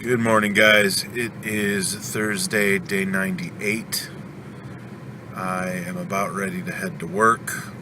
Good morning, guys. It is Thursday, day 98. I am about ready to head to work.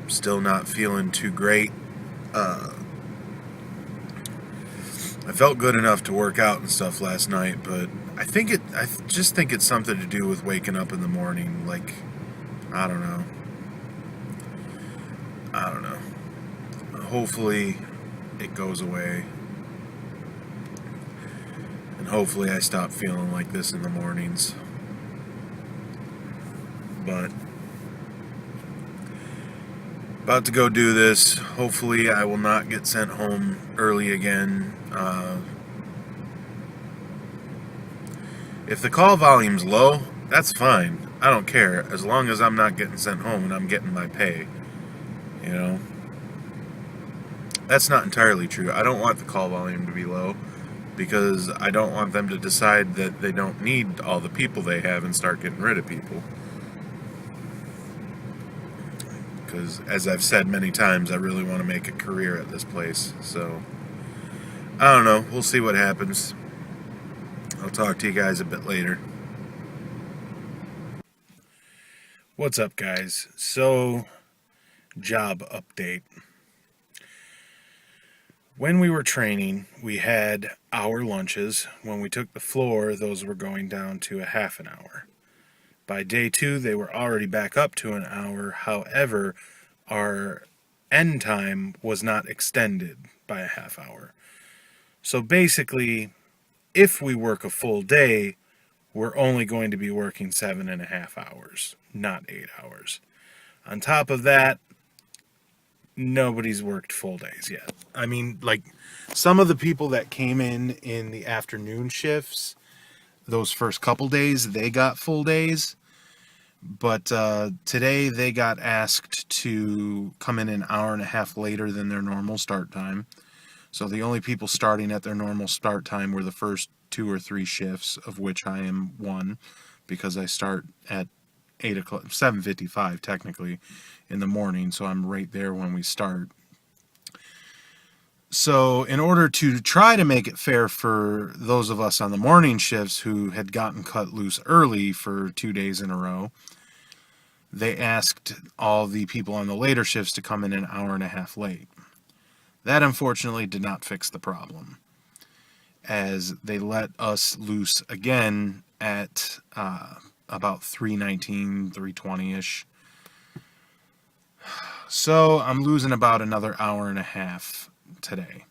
I'm still not feeling too great. I felt good enough to work out and stuff last night, but I just think it's something to do with waking up in the morning. Like, I don't know. I don't know. Hopefully, it goes away. And hopefully, I stop feeling like this in the mornings. But about to go do this. Hopefully, I will not get sent home early again. If the call volume's low, that's fine. I don't care, as long as I'm not getting sent home and I'm getting my pay. You know? That's not entirely true. I don't want the call volume to be low because I don't want them to decide that they don't need all the people they have and start getting rid of people. Because, as I've said many times, I really want to make a career at this place. So, I don't know. We'll see what happens. I'll talk to you guys a bit later. What's up, guys? So, job update. When we were training, we had hour lunches. When we took the floor, those were going down to a half an hour. By day 2, they were already back up to an hour. However, our end time was not extended by a half hour. So basically, if we work a full day, we're only going to be working 7.5 hours, not 8 hours. On top of that, nobody's worked full days yet. I mean, like, some of the people that came in the afternoon shifts, those first couple days, they got full days. But today they got asked to come in an hour and a half later than their normal start time. So the only people starting at their normal start time were the first 2 or 3 shifts, of which I am one, because I start at 8 o'clock, 7:55 technically in the morning, so I'm right there when we start. So in order to try to make it fair for those of us on the morning shifts who had gotten cut loose early for 2 days in a row, they asked all the people on the later shifts to come in an hour and a half late. That unfortunately did not fix the problem, as they let us loose again at about 3:19, 3:20-ish. So I'm losing about another hour and a half today.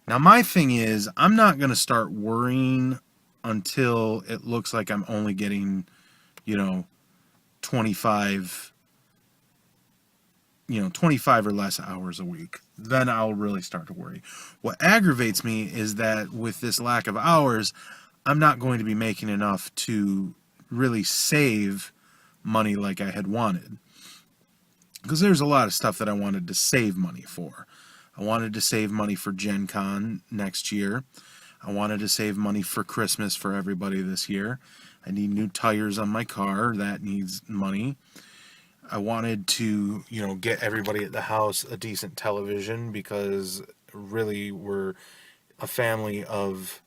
Now my thing is, I'm not going to start worrying until it looks like I'm only getting, 25 25 or less hours a week. Then I'll really start to worry. What aggravates me is that with this lack of hours, I'm not going to be making enough to really save money like I had wanted. Because there's a lot of stuff that I wanted to save money for. I wanted to save money for Gen Con next year. I wanted to save money for Christmas for everybody this year. I need new tires on my car. That needs money. I wanted to, get everybody at the house a decent television, because really we're a family of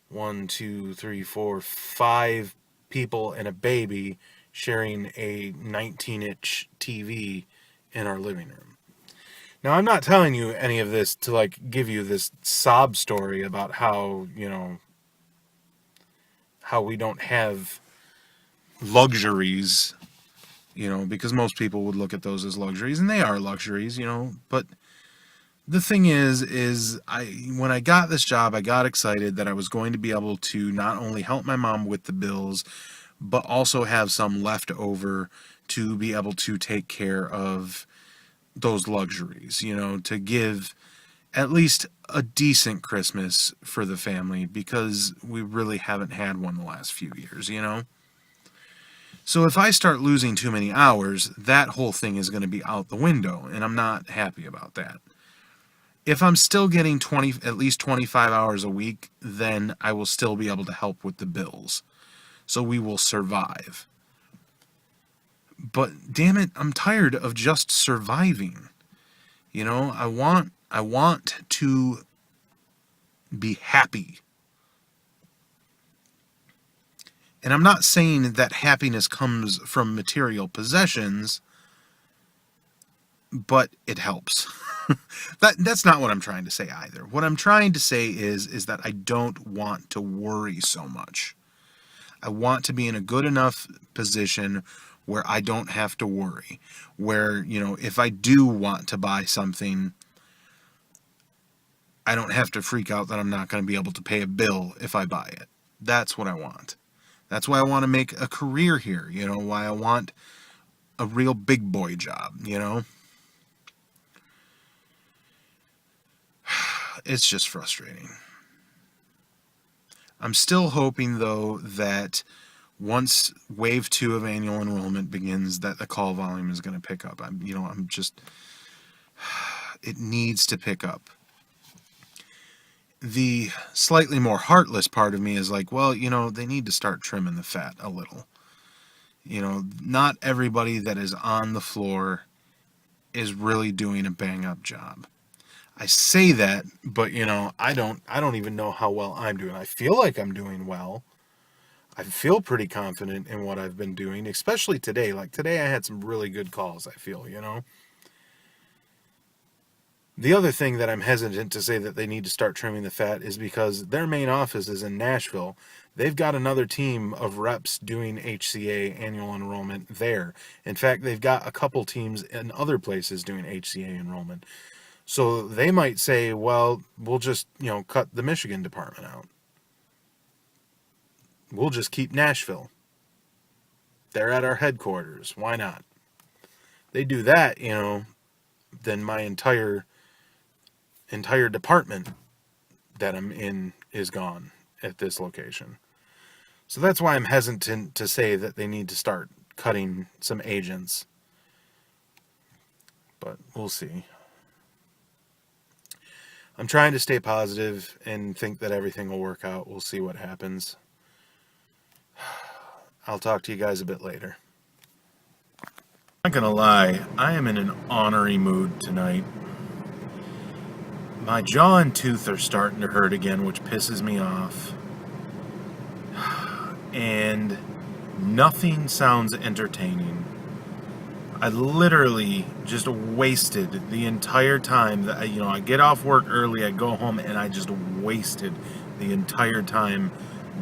1, 2, 3, 4, 5 people and a baby sharing a 19-inch TV in our living room. Now, I'm not telling you any of this to, give you this sob story about how, how we don't have luxuries, because most people would look at those as luxuries, and they are luxuries, but the thing is when I got this job, I got excited that I was going to be able to not only help my mom with the bills, but also have some left over to be able to take care of those luxuries, to give at least a decent Christmas for the family, because we really haven't had one the last few years, So if I start losing too many hours, that whole thing is going to be out the window, and I'm not happy about that. If I'm still getting at least 25 hours a week, then I will still be able to help with the bills. So we will survive. But damn it, I'm tired of just surviving. I want to be happy. And I'm not saying that happiness comes from material possessions, but it helps. That's not what I'm trying to say either. What I'm trying to say is that I don't want to worry so much. I want to be in a good enough position where I don't have to worry. Where, if I do want to buy something, I don't have to freak out that I'm not going to be able to pay a bill if I buy it. That's what I want. That's why I want to make a career here, why I want a real big boy job, It's just frustrating. I'm still hoping, though, that once wave 2 of annual enrollment begins, that the call volume is going to pick up. It needs to pick up. The slightly more heartless part of me is like, well, they need to start trimming the fat a little. Not everybody that is on the floor is really doing a bang-up job. I say that, but I don't even know how well I'm doing. I feel like I'm doing well. I feel pretty confident in what I've been doing, especially today. Like today I had some really good calls, I feel, The other thing that I'm hesitant to say that they need to start trimming the fat is because their main office is in Nashville. They've got another team of reps doing HCA annual enrollment there. In fact, they've got a couple teams in other places doing HCA enrollment. So they might say, well, we'll just, cut the Michigan department out. We'll just keep Nashville. They're at our headquarters. Why not? They do that, then my entire department that I'm in is gone at this location. So that's why I'm hesitant to say that they need to start cutting some agents. But we'll see. I'm trying to stay positive and think that everything will work out. We'll see what happens. I'll talk to you guys a bit later. I'm not gonna lie, I am in an ornery mood tonight. My jaw and tooth are starting to hurt again, which pisses me off. And nothing sounds entertaining. I literally just wasted the entire time that I get off work early, I go home, and I just wasted the entire time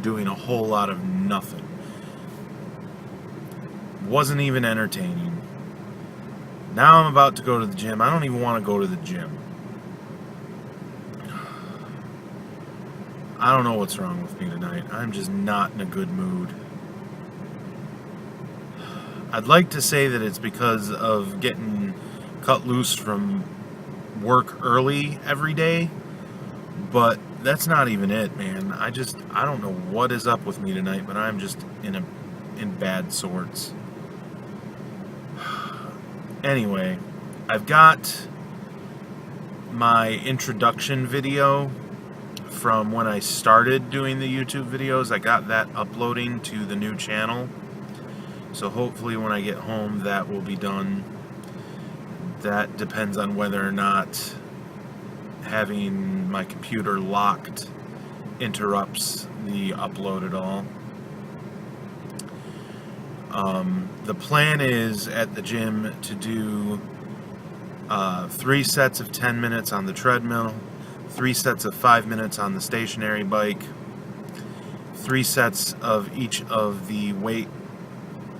doing a whole lot of nothing. Wasn't even entertaining. Now I'm about to go to the gym. I don't even want to go to the gym. I don't know what's wrong with me tonight. I'm just not in a good mood. I'd like to say that it's because of getting cut loose from work early every day, but that's not even it, man. I don't know what is up with me tonight, but I'm just in bad sorts. Anyway, I've got my introduction video from when I started doing the YouTube videos. I got that uploading to the new channel. So hopefully when I get home that will be done. That depends on whether or not having my computer locked interrupts the upload at all. The plan is at the gym to do 3 sets of 10 minutes on the treadmill, 3 sets of 5 minutes on the stationary bike, 3 sets of each of the weight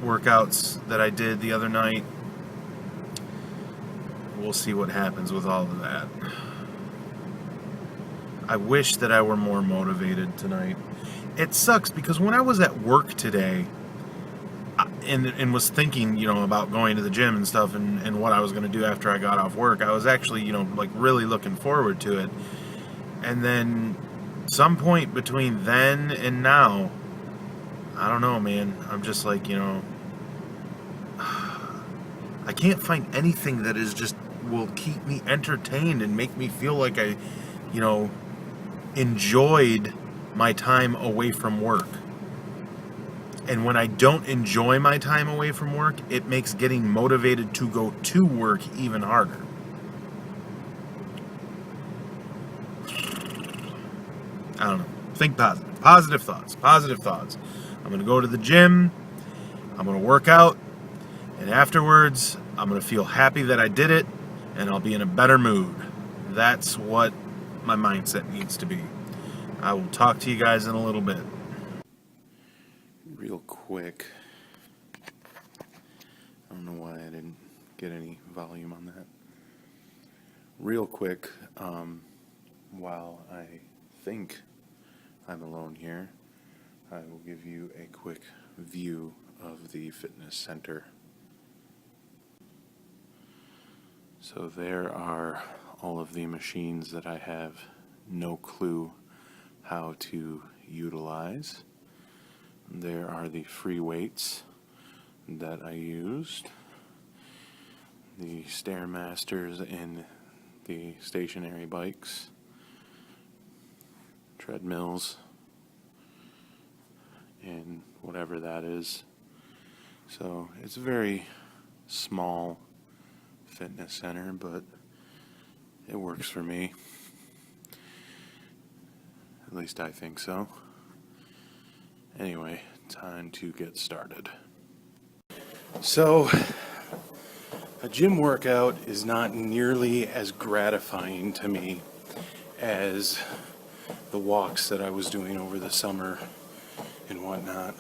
workouts that I did the other night. We'll see what happens with all of that. I wish that I were more motivated tonight. It sucks because when I was at work today and was thinking, about going to the gym and stuff and what I was going to do after I got off work, I was actually, really looking forward to it. And then some point between then and now, I don't know, man. I'm just like, I can't find anything that is just will keep me entertained and make me feel like I, enjoyed my time away from work. And when I don't enjoy my time away from work, it makes getting motivated to go to work even harder. I don't know. Think positive. Positive thoughts. Positive thoughts. I'm going to go to the gym. I'm going to work out. And afterwards, I'm going to feel happy that I did it. And I'll be in a better mood. That's what my mindset needs to be. I will talk to you guys in a little bit. Real quick. I don't know why I didn't get any volume on that. Real quick, while I think I'm alone here, I will give you a quick view of the fitness center. So there are all of the machines that I have no clue how to utilize. There are the free weights that I used, the Stairmasters and the stationary bikes, treadmills, and whatever that is. So it's a very small fitness center, but it works for me. At least I think so. Anyway, time to get started. So, a gym workout is not nearly as gratifying to me as the walks that I was doing over the summer and whatnot.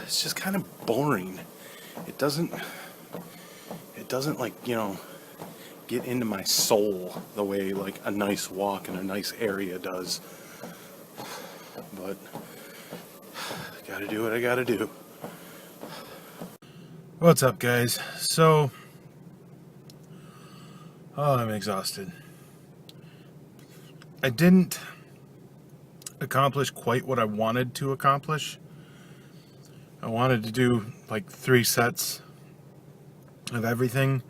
It's just kind of boring. It doesn't like, get into my soul the way like a nice walk in a nice area does. But I gotta do what I gotta do. What's up, guys? So, I'm exhausted. I didn't accomplish quite what I wanted to accomplish. I wanted to do like 3 sets of everything.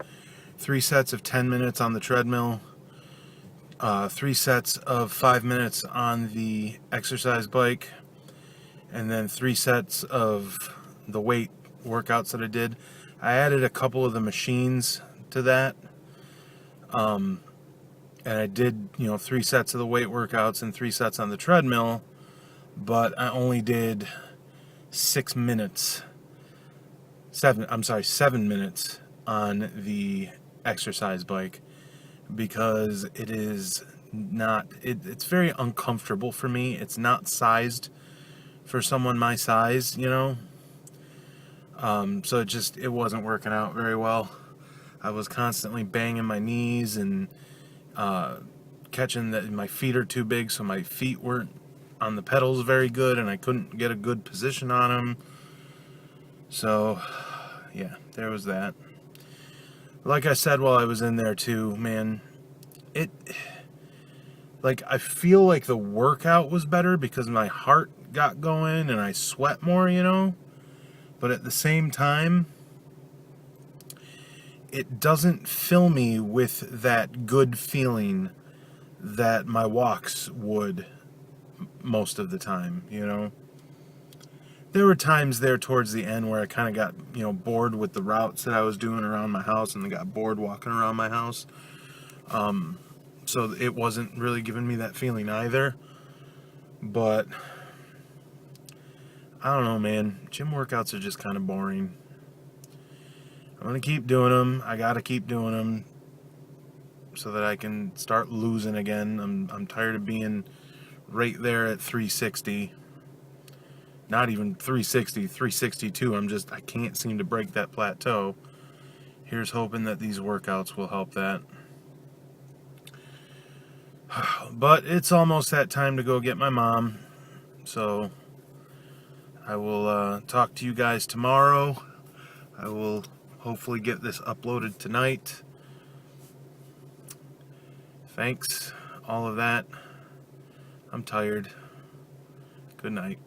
3 sets of 10 minutes on the treadmill. 3 sets of 5 minutes on the exercise bike. And then 3 sets of the weight workouts that I did. I added a couple of the machines to that. And I did, 3 sets of the weight workouts and 3 sets on the treadmill. But I only did 7 minutes on the exercise bike because it's very uncomfortable for me. It's not sized for someone my size, so it wasn't working out very well. I was constantly banging my knees and catching that my feet are too big, so my feet weren't on the pedals very good, and I couldn't get a good position on them. So, yeah, there was that. Like I said while I was in there too, man, I feel like the workout was better because my heart got going and I sweat more, But at the same time, it doesn't fill me with that good feeling that my walks would most of the time, There were times there towards the end where I kind of got, bored with the routes that I was doing around my house and I got bored walking around my house. So it wasn't really giving me that feeling either. But I don't know, man. Gym workouts are just kind of boring. I'm going to keep doing them. I got to keep doing them so that I can start losing again. I'm tired of being right there at 360. Not even 360, 362. I can't seem to break that plateau. Here's hoping that these workouts will help that. But it's almost that time to go get my mom. So I will talk to you guys tomorrow. I will hopefully get this uploaded tonight. Thanks, all of that. I'm tired. Good night.